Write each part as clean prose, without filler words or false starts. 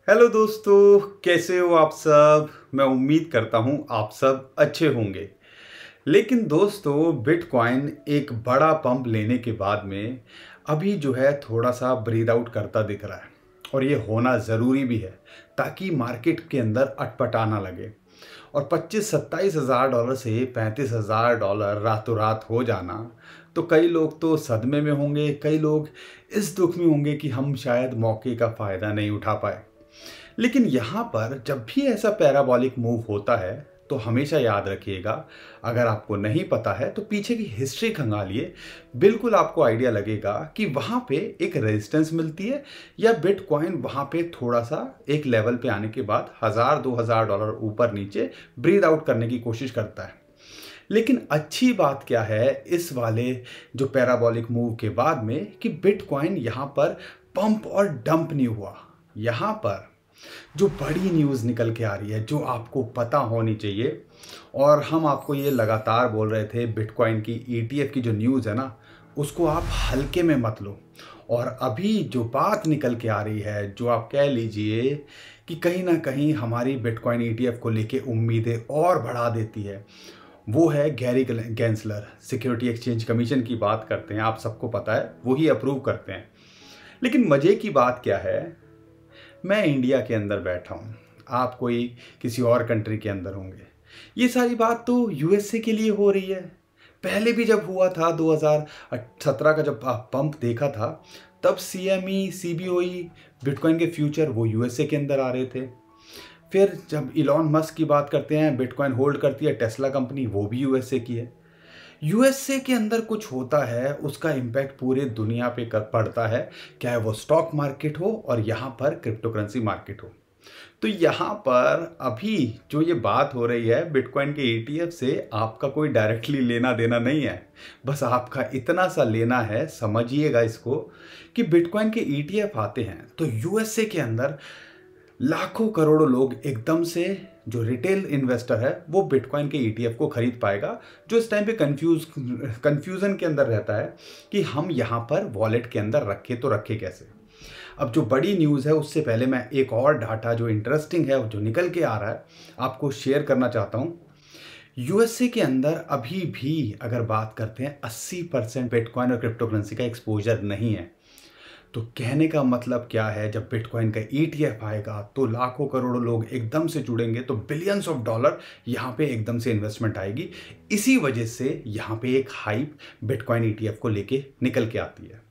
Hello दोस्तों, कैसे हो आप सब। मैं उम्मीद करता हूं आप सब अच्छे होंगे। लेकिन दोस्तों, बिटकॉइन एक बड़ा पंप लेने के बाद में अभी जो है थोड़ा सा ब्रीद आउट करता दिख रहा है। और ये होना ज़रूरी भी है ताकि मार्केट के अंदर अटपटा ना लगे। और 25-27 हज़ार डॉलर से 35 हज़ार डॉलर रातों रात हो जाना, तो कई लोग तो सदमे में होंगे, कई लोग इस दुख में होंगे कि हम शायद मौके का फ़ायदा नहीं उठा पाए। लेकिन यहाँ पर जब भी ऐसा पैराबॉलिक मूव होता है तो हमेशा याद रखिएगा, अगर आपको नहीं पता है तो पीछे की हिस्ट्री खंगालिए। बिल्कुल आपको आइडिया लगेगा कि वहाँ पे एक रेजिस्टेंस मिलती है या बिटकॉइन वहाँ पे थोड़ा सा एक लेवल पे आने के बाद 1000-2000 डॉलर ऊपर नीचे ब्रीद आउट करने की कोशिश करता है। लेकिन अच्छी बात क्या है इस वाले जो पैराबॉलिक मूव के बाद में, कि बिटकॉइन यहाँ पर पंप और डंप नहीं हुआ। यहाँ पर जो बड़ी न्यूज़ निकल के आ रही है, जो आपको पता होनी चाहिए, और हम आपको ये लगातार बोल रहे थे, बिटकॉइन की ईटीएफ की जो न्यूज़ है ना, उसको आप हल्के में मत लो। और अभी जो बात निकल के आ रही है, जो आप कह लीजिए कि कहीं ना कहीं हमारी बिटकॉइन ईटीएफ को लेके उम्मीदें और बढ़ा देती है, वो है गैरी गैंसलर। सिक्योरिटी एक्सचेंज कमीशन की बात करते हैं, आप सबको पता है, वही अप्रूव करते हैं। लेकिन मज़े की बात क्या है, मैं इंडिया के अंदर बैठा हूँ, आप कोई किसी और कंट्री के अंदर होंगे। ये सारी बात तो यूएसए के लिए हो रही है। पहले भी जब हुआ था 2017 का, जब पंप देखा था, तब सीएमई सीबीओई बिटकॉइन के फ्यूचर वो यूएसए के अंदर आ रहे थे। फिर जब इलॉन मस्क की बात करते हैं, बिटकॉइन होल्ड करती है टेस्ला कंपनी, वो भी यूएसए की है। यूएसए के अंदर कुछ होता है, उसका इम्पैक्ट पूरे दुनिया पे पड़ता है, चाहे वो स्टॉक मार्केट हो और यहाँ पर क्रिप्टो करेंसी मार्केट हो। तो यहाँ पर अभी जो ये बात हो रही है, बिटकॉइन के ईटीएफ से आपका कोई डायरेक्टली लेना देना नहीं है। बस आपका इतना सा लेना है, समझिएगा इसको, कि बिटकॉइन के ईटीएफ आते हैं तो यूएसए के अंदर लाखों करोड़ों लोग एकदम से, जो रिटेल इन्वेस्टर है, वो बिटकॉइन के ईटीएफ को खरीद पाएगा, जो इस टाइम पे कंफ्यूजन के अंदर रहता है कि हम यहाँ पर वॉलेट के अंदर रखे तो रखे कैसे। अब जो बड़ी न्यूज़ है, उससे पहले मैं एक और डाटा जो इंटरेस्टिंग है, जो निकल के आ रहा है, आपको शेयर करना चाहता हूँ। यूएसए के अंदर अभी भी अगर बात करते हैं, 80% बिटकॉइन और क्रिप्टो करेंसी का एक्सपोजर नहीं है। तो कहने का मतलब क्या है, जब बिटकॉइन का ईटीएफ आएगा तो लाखों करोड़ों लोग एकदम से जुड़ेंगे, तो बिलियंस ऑफ डॉलर यहाँ पे एकदम से इन्वेस्टमेंट आएगी। इसी वजह से यहाँ पे एक हाइप बिटकॉइन ईटीएफ को लेके निकल के आती है।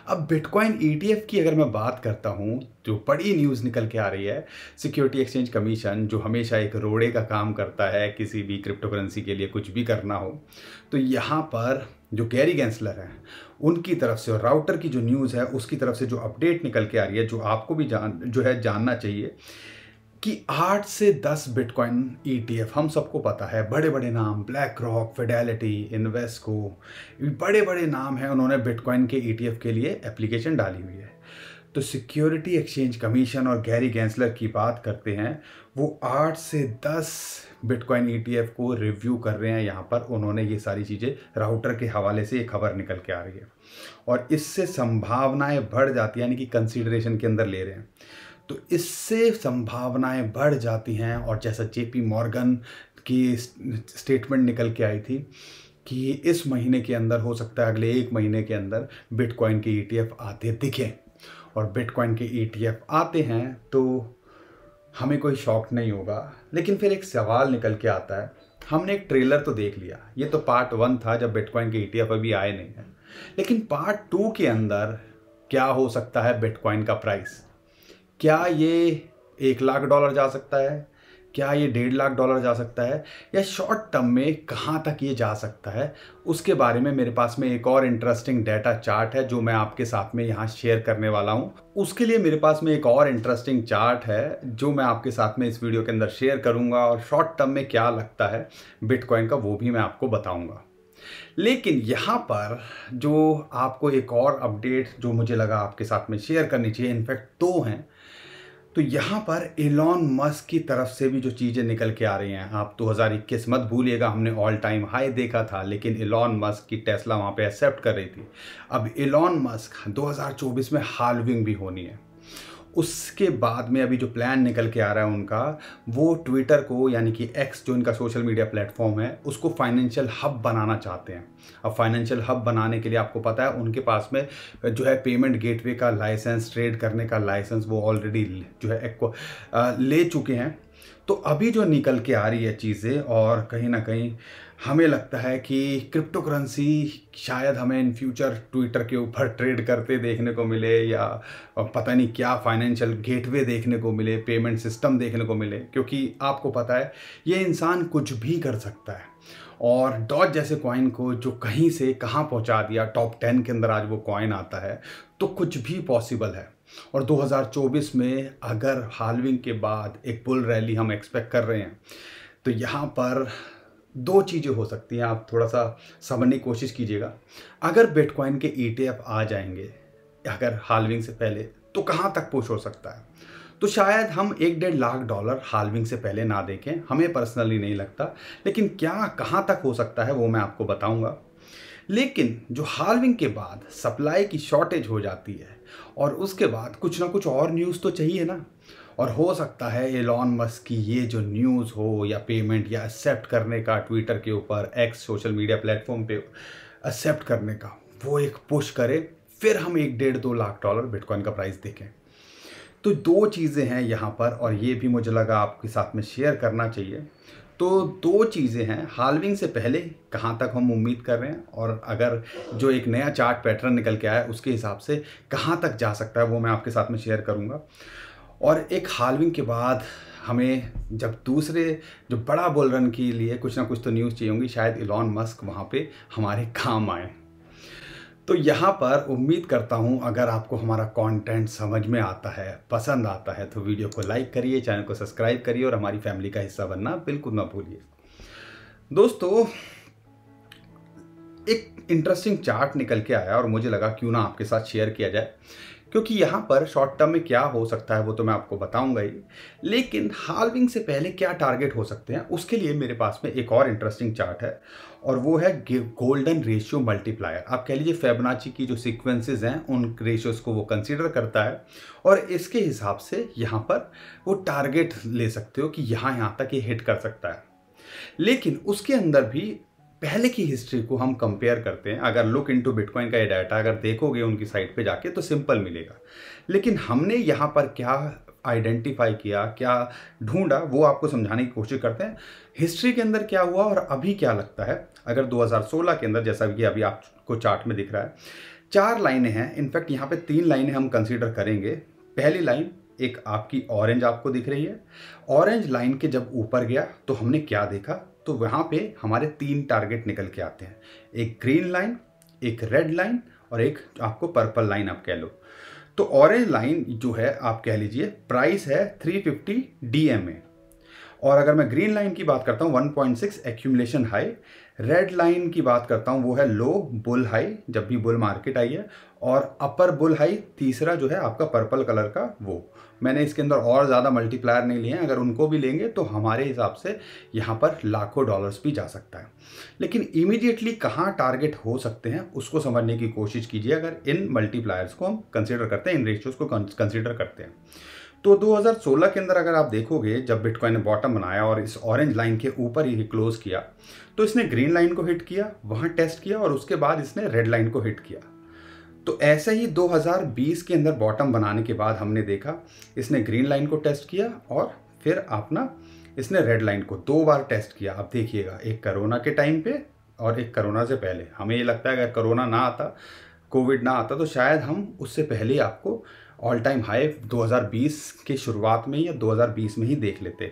अब बिटकॉइन ईटीएफ की अगर मैं बात करता हूँ, जो बड़ी न्यूज़ निकल के आ रही है, सिक्योरिटी एक्सचेंज कमीशन जो हमेशा एक रोड़े का काम करता है किसी भी क्रिप्टो करेंसी के लिए कुछ भी करना हो, तो यहाँ पर जो गैरी गैंसलर हैं उनकी तरफ से, और राउटर की जो न्यूज़ है उसकी तरफ से जो अपडेट निकल के आ रही है, जो आपको भी जानना चाहिए, कि 8 से 10 बिटकॉइन ईटीएफ, हम सबको पता है, बड़े बड़े नाम, ब्लैक रॉक, फिडेलिटी, इन्वेस्को, बड़े बड़े नाम हैं, उन्होंने बिटकॉइन के ईटीएफ के लिए एप्लीकेशन डाली हुई है। तो सिक्योरिटी एक्सचेंज कमीशन और गैरी गैंसलर की बात करते हैं, वो 8 से 10 बिटकॉइन ईटीएफ को रिव्यू कर रहे हैं। यहाँ पर उन्होंने ये सारी चीज़ें, राउटर के हवाले से एक खबर निकल के आ रही है, और इससे संभावनाएं बढ़ जाती हैं, यानी कि कंसीडरेशन के अंदर ले रहे हैं, तो इससे संभावनाएं बढ़ जाती हैं। और जैसा जेपी मॉर्गन की स्टेटमेंट निकल के आई थी कि इस महीने के अंदर, हो सकता है अगले 1 महीने के अंदर, बिटकॉइन के ईटीएफ आते दिखें। और बिटकॉइन के ईटीएफ आते हैं तो हमें कोई शौक नहीं होगा। लेकिन फिर एक सवाल निकल के आता है, हमने एक ट्रेलर तो देख लिया, ये तो पार्ट 1 था जब बिटकॉइन के ईटीएफ अभी आए नहीं है, लेकिन पार्ट 2 के अंदर क्या हो सकता है बिटकॉइन का प्राइस? क्या ये $1,00,000 जा सकता है? क्या ये $1.5 लाख जा सकता है? या शॉर्ट टर्म में कहाँ तक ये जा सकता है? उसके बारे में मेरे पास में एक और इंटरेस्टिंग डाटा चार्ट है, जो मैं आपके साथ में यहाँ शेयर करने वाला हूँ। उसके लिए मेरे पास में एक और इंटरेस्टिंग चार्ट है, जो मैं आपके साथ में इस वीडियो के अंदर शेयर करूँगा, और शॉर्ट टर्म में क्या लगता है बिटकॉइन का, वो भी मैं आपको बताऊँगा। लेकिन यहाँ पर जो आपको एक और अपडेट जो मुझे लगा आपके साथ में शेयर करनी चाहिए, इनफैक्ट 2 हैं। तो यहाँ पर एलॉन मस्क की तरफ से भी जो चीज़ें निकल के आ रही हैं, आप 2021 मत भूलिएगा, हमने ऑल टाइम हाई देखा था, लेकिन एलॉन मस्क की टेस्ला वहाँ पे एक्सेप्ट कर रही थी। अब एलॉन मस्क 2024 में हाल्विंग भी होनी है, उसके बाद में अभी जो प्लान निकल के आ रहा है उनका, वो ट्विटर को यानी कि एक्स जो इनका सोशल मीडिया प्लेटफॉर्म है उसको फाइनेंशियल हब बनाना चाहते हैं। अब फाइनेंशियल हब बनाने के लिए आपको पता है उनके पास में जो है पेमेंट गेटवे का लाइसेंस, ट्रेड करने का लाइसेंस वो ऑलरेडी जो है ले चुके हैं। तो अभी जो निकल के आ रही है चीज़ें, और कहीं ना कहीं हमें लगता है कि क्रिप्टो करेंसी शायद हमें इन फ्यूचर ट्विटर के ऊपर ट्रेड करते देखने को मिले, या पता नहीं क्या फाइनेंशियल गेटवे देखने को मिले, पेमेंट सिस्टम देखने को मिले। क्योंकि आपको पता है ये इंसान कुछ भी कर सकता है, और डॉज जैसे कॉइन को जो कहीं से कहाँ पहुँचा दिया, टॉप 10 के अंदर आज वो कॉइन आता है, तो कुछ भी पॉसिबल है। और 2024 में अगर हाल्विंग के बाद एक बुल रैली हम एक्सपेक्ट कर रहे हैं, तो यहाँ पर दो चीज़ें हो सकती हैं, आप थोड़ा सा समझने की कोशिश कीजिएगा। अगर बिटकॉइन के ETF आ जाएंगे अगर हाल्विंग से पहले, तो कहाँ तक पुश हो सकता है? तो शायद हम $1.5 लाख हाल्विंग से पहले ना देखें, हमें पर्सनली नहीं लगता, लेकिन क्या कहाँ तक हो सकता है वो मैं आपको बताऊंगा। लेकिन जो हाल्विंग के बाद सप्लाई की शॉर्टेज हो जाती है, और उसके बाद कुछ ना कुछ और न्यूज़ तो चाहिए ना, और हो सकता है एलॉन मस्क की ये जो न्यूज़ हो, या पेमेंट या एक्सेप्ट करने का ट्विटर के ऊपर, एक्स सोशल मीडिया प्लेटफॉर्म पे एक्सेप्ट करने का, वो एक पुश करे, फिर हम $1.5-2 लाख बिटकॉइन का प्राइस देखें। तो दो चीज़ें हैं यहाँ पर, और ये भी मुझे लगा आपके साथ में शेयर करना चाहिए। तो दो चीज़ें हैं, हाल्विंग से पहले कहाँ तक हम उम्मीद कर रहे हैं, और अगर जो एक नया चार्ट पैटर्न निकल के आया है उसके हिसाब से कहाँ तक जा सकता है, वो मैं आपके साथ में शेयर करूँगा। और एक हाल्विंग के बाद हमें जब दूसरे जो बड़ा बुल रन के लिए कुछ ना कुछ तो न्यूज़ चाहिए होंगी, शायद एलॉन मस्क वहाँ पे हमारे काम आए। तो यहाँ पर उम्मीद करता हूँ अगर आपको हमारा कंटेंट समझ में आता है, पसंद आता है, तो वीडियो को लाइक करिए, चैनल को सब्सक्राइब करिए, और हमारी फैमिली का हिस्सा बनना बिल्कुल ना भूलिए। दोस्तों, एक इंटरेस्टिंग चार्ट निकल के आया और मुझे लगा क्यों ना आपके साथ शेयर किया जाए, क्योंकि यहाँ पर शॉर्ट टर्म में क्या हो सकता है वो तो मैं आपको बताऊंगा ही, लेकिन हाल्विंग से पहले क्या टारगेट हो सकते हैं उसके लिए मेरे पास में एक और इंटरेस्टिंग चार्ट है, और वो है गोल्डन रेशियो मल्टीप्लायर। आप कह लीजिए फेबोनाची की जो सीक्वेंसेस हैं उन रेशियोज को वो कंसीडर करता है, और इसके हिसाब से यहाँ पर वो टारगेट ले सकते हो कि यहाँ तक ये हिट कर सकता है। लेकिन उसके अंदर भी पहले की हिस्ट्री को हम कंपेयर करते हैं। अगर लुक इनटू बिटकॉइन का ये डाटा अगर देखोगे उनकी साइट पे जाके तो सिंपल मिलेगा, लेकिन हमने यहाँ पर क्या आइडेंटिफाई किया, क्या ढूंढा, वो आपको समझाने की कोशिश करते हैं। हिस्ट्री के अंदर क्या हुआ और अभी क्या लगता है। अगर 2016 के अंदर, जैसा कि अभी आपको चार्ट में दिख रहा है, 4 लाइनें हैं, इनफैक्ट यहाँ पे 3 लाइनें हम कंसीडर करेंगे। पहली लाइन एक आपकी ऑरेंज आपको दिख रही है। ऑरेंज लाइन के जब ऊपर गया तो हमने क्या देखा, तो वहाँ पे हमारे 3 टारगेट निकल के आते हैं, एक ग्रीन लाइन, एक रेड लाइन, और एक आपको पर्पल लाइन आप कह लो। तो ऑरेंज लाइन जो है आप कह लीजिए प्राइस है 350 DMA, और अगर मैं ग्रीन लाइन की बात करता हूँ 1.6 एक्यूमुलेशन हाई, रेड लाइन की बात करता हूँ वो है लो बुल हाई जब भी बुल मार्केट आई है, और अपर बुल हाई तीसरा जो है आपका पर्पल कलर का वो। मैंने इसके अंदर और ज़्यादा मल्टीप्लायर नहीं लिए हैं, अगर उनको भी लेंगे तो हमारे हिसाब से यहाँ पर लाखों डॉलर्स भी जा सकता है। लेकिन इमीडिएटली कहाँ टारगेट हो सकते हैं उसको समझने की कोशिश कीजिए, अगर इन मल्टीप्लायर्स को हम कंसिडर करते हैं, इन रेशियोज़ को कंसिडर करते हैं। तो 2016 के अंदर अगर आप देखोगे जब बिटकॉइन ने बॉटम बनाया और इस ऑरेंज लाइन के ऊपर ही क्लोज किया, तो इसने ग्रीन लाइन को हिट किया, वहाँ टेस्ट किया, और उसके बाद इसने रेड लाइन को हिट किया। तो ऐसे ही 2020 के अंदर बॉटम बनाने के बाद हमने देखा इसने ग्रीन लाइन को टेस्ट किया, और फिर अपना इसने रेड लाइन को 2 बार टेस्ट किया। अब देखिएगा, एक कोरोना के टाइम पे और एक कोरोना से पहले। हमें ये लगता है अगर कोरोना ना आता, कोविड ना आता, तो शायद हम उससे पहले आपको ऑल टाइम हाई 2020 के शुरुआत में या 2020 में ही देख लेते।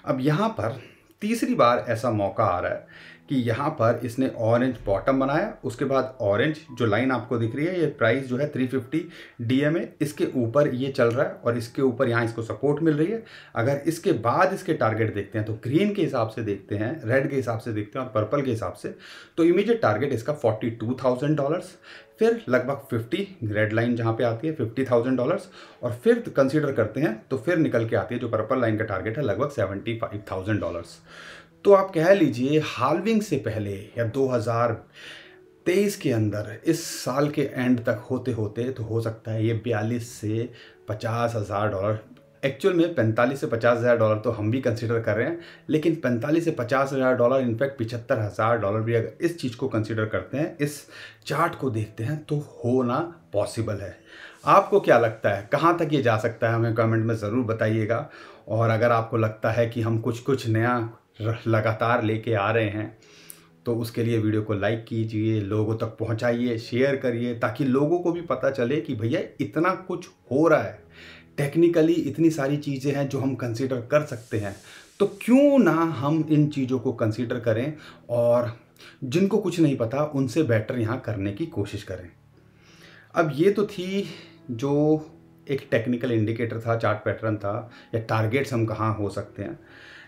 अब यहाँ पर तीसरी बार ऐसा मौका आ रहा है कि यहाँ पर इसने ऑरेंज बॉटम बनाया, उसके बाद ऑरेंज जो लाइन आपको दिख रही है, ये प्राइस जो है 350 DMA, इसके ऊपर ये चल रहा है, और इसके ऊपर यहाँ इसको सपोर्ट मिल रही है। अगर इसके बाद इसके टारगेट देखते हैं तो ग्रीन के हिसाब से देखते हैं, रेड के हिसाब से देखते हैं, और पर्पल के हिसाब से, तो इमीडिएट टारगेट इसका $42,000, फिर लगभग 50 रेड लाइन जहाँ पे आती है $50,000, और फिर कंसीडर करते हैं तो फिर निकल के आती है जो पर्पल लाइन का टारगेट है लगभग $75,000। तो आप कह लीजिए हाल्विंग से पहले या 2023 के अंदर इस साल के एंड तक होते होते तो हो सकता है ये 42 से 50,000 डॉलर, एक्चुअल में 45 से 50,000 डॉलर तो हम भी कंसीडर कर रहे हैं, लेकिन 45 से 50,000 डॉलर, इनफैक्ट 75,000 डॉलर भी अगर इस चीज़ को कंसीडर करते हैं, इस चार्ट को देखते हैं, तो होना पॉसिबल है। आपको क्या लगता है कहाँ तक ये जा सकता है? हमें कमेंट में ज़रूर बताइएगा। और अगर आपको लगता है कि हम कुछ नया लगातार लेके आ रहे हैं, तो उसके लिए वीडियो को लाइक कीजिए, लोगों तक पहुंचाइए, शेयर करिए, ताकि लोगों को भी पता चले कि भैया इतना कुछ हो रहा है, टेक्निकली इतनी सारी चीज़ें हैं जो हम कंसीडर कर सकते हैं, तो क्यों ना हम इन चीज़ों को कंसीडर करें और जिनको कुछ नहीं पता उनसे बेटर यहाँ करने की कोशिश करें। अब ये तो थी जो एक टेक्निकल इंडिकेटर था, चार्ट पैटर्न था, या टारगेट्स हम कहाँ हो सकते हैं।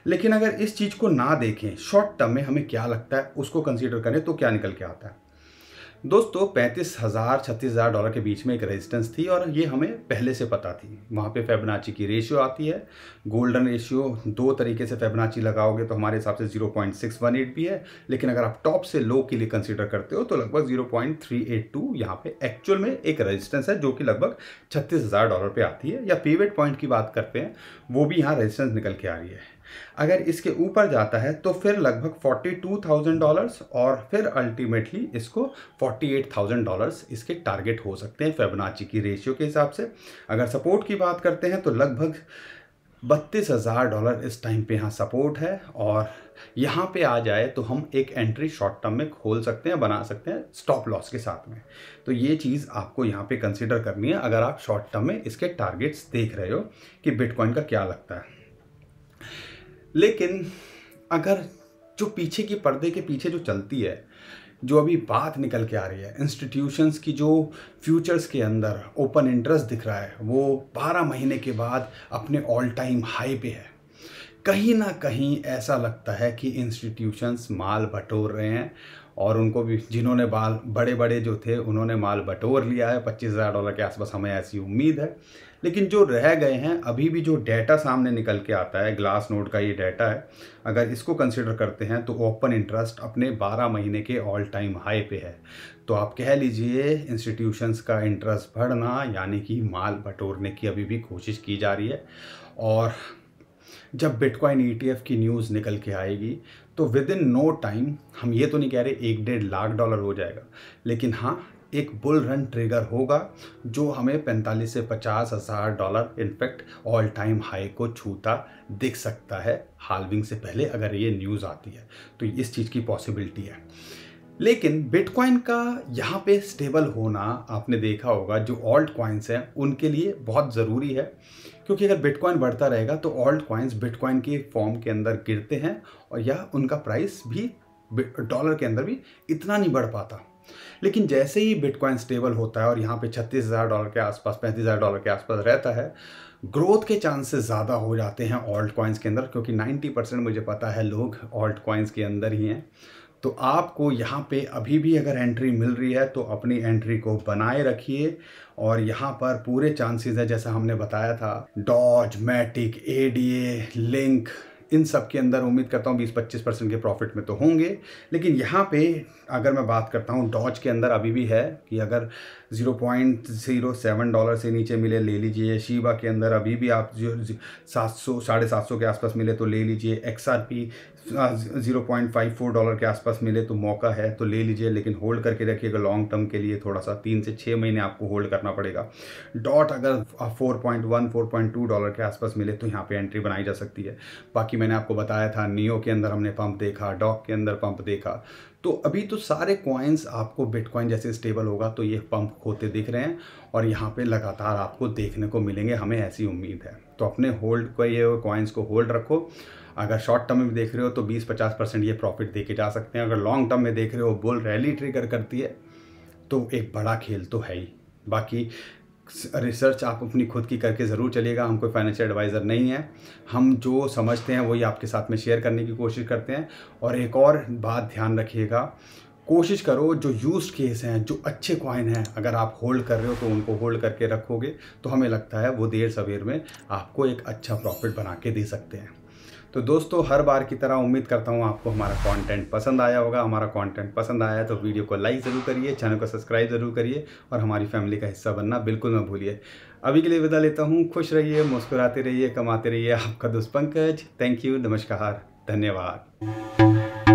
लेकिन अगर इस चीज़ को ना देखें, शॉर्ट टर्म में हमें क्या लगता है उसको कंसीडर करें, तो क्या निकल के आता है दोस्तों? 35,000 36,000 डॉलर के बीच में एक रेजिस्टेंस थी और ये हमें पहले से पता थी। वहाँ पे फिबोनाची की रेशियो आती है, गोल्डन रेशियो। दो तरीके से फिबोनाची लगाओगे तो हमारे हिसाब से 0.618 भी है, लेकिन अगर आप टॉप से लो के लिए कंसीडर करते हो तो लगभग 0.382 यहाँ पे एक्चुअल में एक रेजिस्टेंस है, जो कि लगभग 36,000 डॉलर पे आती है। या पिवट पॉइंट की बात करते हैं, वो भी यहाँ रेजिस्टेंस निकल के आ रही है। अगर इसके ऊपर जाता है तो फिर लगभग 42,000 डॉलर्स और फिर अल्टीमेटली इसको 48,000 डॉलर्स इसके टारगेट हो सकते हैं फिबोनाची की रेशियो के हिसाब से। अगर सपोर्ट की बात करते हैं तो लगभग 32,000 डॉलर इस टाइम पे यहाँ सपोर्ट है, और यहाँ पे आ जाए तो हम एक एंट्री शॉर्ट टर्म में खोल सकते हैं, बना सकते हैं स्टॉप लॉस के साथ में। तो ये चीज़ आपको यहाँ पे कंसीडर करनी है अगर आप शॉर्ट टर्म में इसके टारगेट्स देख रहे हो कि बिटकॉइन का क्या लगता है। लेकिन अगर जो पीछे की पर्दे के पीछे जो चलती है, जो अभी बात निकल के आ रही है, इंस्टीट्यूशंस की जो फ्यूचर्स के अंदर ओपन इंटरेस्ट दिख रहा है, वो 12 महीने के बाद अपने ऑल टाइम हाई पे है। कहीं ना कहीं ऐसा लगता है कि इंस्टीट्यूशंस माल बटोर रहे हैं, और उनको भी जिन्होंने बड़े बड़े जो थे उन्होंने माल बटोर लिया है। 25,000 डॉलर के आसपास हमें ऐसी उम्मीद है। लेकिन जो रह गए हैं, अभी भी जो डेटा सामने निकल के आता है, ग्लास नोड का ये डेटा है, अगर इसको कंसिडर करते हैं तो ओपन इंटरेस्ट अपने 12 महीने के ऑल टाइम हाई पे है। तो आप कह लीजिए इंस्टीट्यूशंस का इंटरेस्ट बढ़ना, यानी कि माल बटोरने की अभी भी कोशिश की जा रही है। और जब बिटकॉइन ETF की न्यूज़ निकल के आएगी तो विद इन नो टाइम, हम ये तो नहीं कह रहे 1-1.5 लाख डॉलर हो जाएगा, लेकिन हाँ एक बुल रन ट्रिगर होगा जो हमें 45 से 50,000 dollar in fact all time high को छूता दिख सकता है हाल्विंग से पहले, अगर ये न्यूज़ आती है तो इस चीज़ की पॉसिबिलिटी है। लेकिन बिटकॉइन का यहाँ पे स्टेबल होना आपने देखा होगा, जो ऑल्ट कॉइन्स हैं उनके लिए बहुत ज़रूरी है, क्योंकि अगर बिटकॉइन बढ़ता रहेगा तो ऑल्ट कॉइन्स बिटकॉइन के फॉर्म के अंदर गिरते हैं, और यह उनका प्राइस भी डॉलर के अंदर भी इतना नहीं बढ़ पाता। लेकिन जैसे ही बिटकॉइन स्टेबल होता है और यहाँ पे 36,000 डॉलर के आसपास, 35,000 डॉलर के आसपास रहता है, ग्रोथ के चांसेस ज़्यादा हो जाते हैं ऑल्ट कॉइन्स के अंदर, क्योंकि 90% मुझे पता है लोग ऑल्ट कॉइन्स के अंदर ही हैं। तो आपको यहाँ पे अभी भी अगर एंट्री मिल रही है तो अपनी एंट्री को बनाए रखिए, और यहाँ पर पूरे चांसेस है, जैसा हमने बताया था, डॉज, मैटिक, ADA, लिंक, इन सब के अंदर उम्मीद करता हूँ 20-25% के प्रॉफिट में तो होंगे। लेकिन यहाँ पे अगर मैं बात करता हूँ डॉज के अंदर अभी भी है कि अगर 0.07 डॉलर से नीचे मिले ले लीजिए। शीबा के अंदर अभी भी आप 700 750 के आसपास मिले तो ले लीजिए। XRP 0.54 डॉलर के आसपास मिले तो मौका है तो ले लीजिए, लेकिन होल्ड करके रखिएगा लॉन्ग टर्म के लिए, थोड़ा सा 3 से 6 महीने आपको होल्ड करना पड़ेगा। डॉट अगर 4.1 4.2 डॉलर के आसपास मिले तो यहाँ पे एंट्री बनाई जा सकती है। बाकी मैंने आपको बताया था नियो के अंदर हमने पंप देखा, डॉक के अंदर पंप देखा, तो अभी तो सारे कॉइन्स आपको बिटकॉइन जैसे स्टेबल होगा तो ये पंप होते दिख रहे हैं, और यहाँ पे लगातार आपको देखने को मिलेंगे, हमें ऐसी उम्मीद है। तो अपने होल्ड को, ये कॉइन्स को होल्ड रखो। अगर शॉर्ट टर्म में देख रहे हो तो 20-50% ये प्रॉफिट दे के जा सकते हैं। अगर लॉन्ग टर्म में देख रहे हो, बुल रैली ट्रिगर करती है तो एक बड़ा खेल तो है ही। बाकी रिसर्च आप अपनी खुद की करके ज़रूर चलिएगा, हम कोई फाइनेंशियल एडवाइज़र नहीं है, हम जो समझते हैं वही आपके साथ में शेयर करने की कोशिश करते हैं। और एक और बात ध्यान रखिएगा, कोशिश करो जो यूज्ड केस हैं, जो अच्छे कॉइन हैं, अगर आप होल्ड कर रहे हो तो उनको होल्ड करके रखोगे तो हमें लगता है वो देर सवेर में आपको एक अच्छा प्रॉफिट बना के दे सकते हैं। तो दोस्तों हर बार की तरह उम्मीद करता हूँ आपको हमारा कंटेंट पसंद आया होगा। हमारा कंटेंट पसंद आया तो वीडियो को लाइक ज़रूर करिए, चैनल को सब्सक्राइब ज़रूर करिए और हमारी फैमिली का हिस्सा बनना बिल्कुल न भूलिए। अभी के लिए विदा लेता हूँ। खुश रहिए, मुस्कुराते रहिए, कमाते रहिए। आपका दोस्त पंकज। थैंक यू, नमस्कार, धन्यवाद।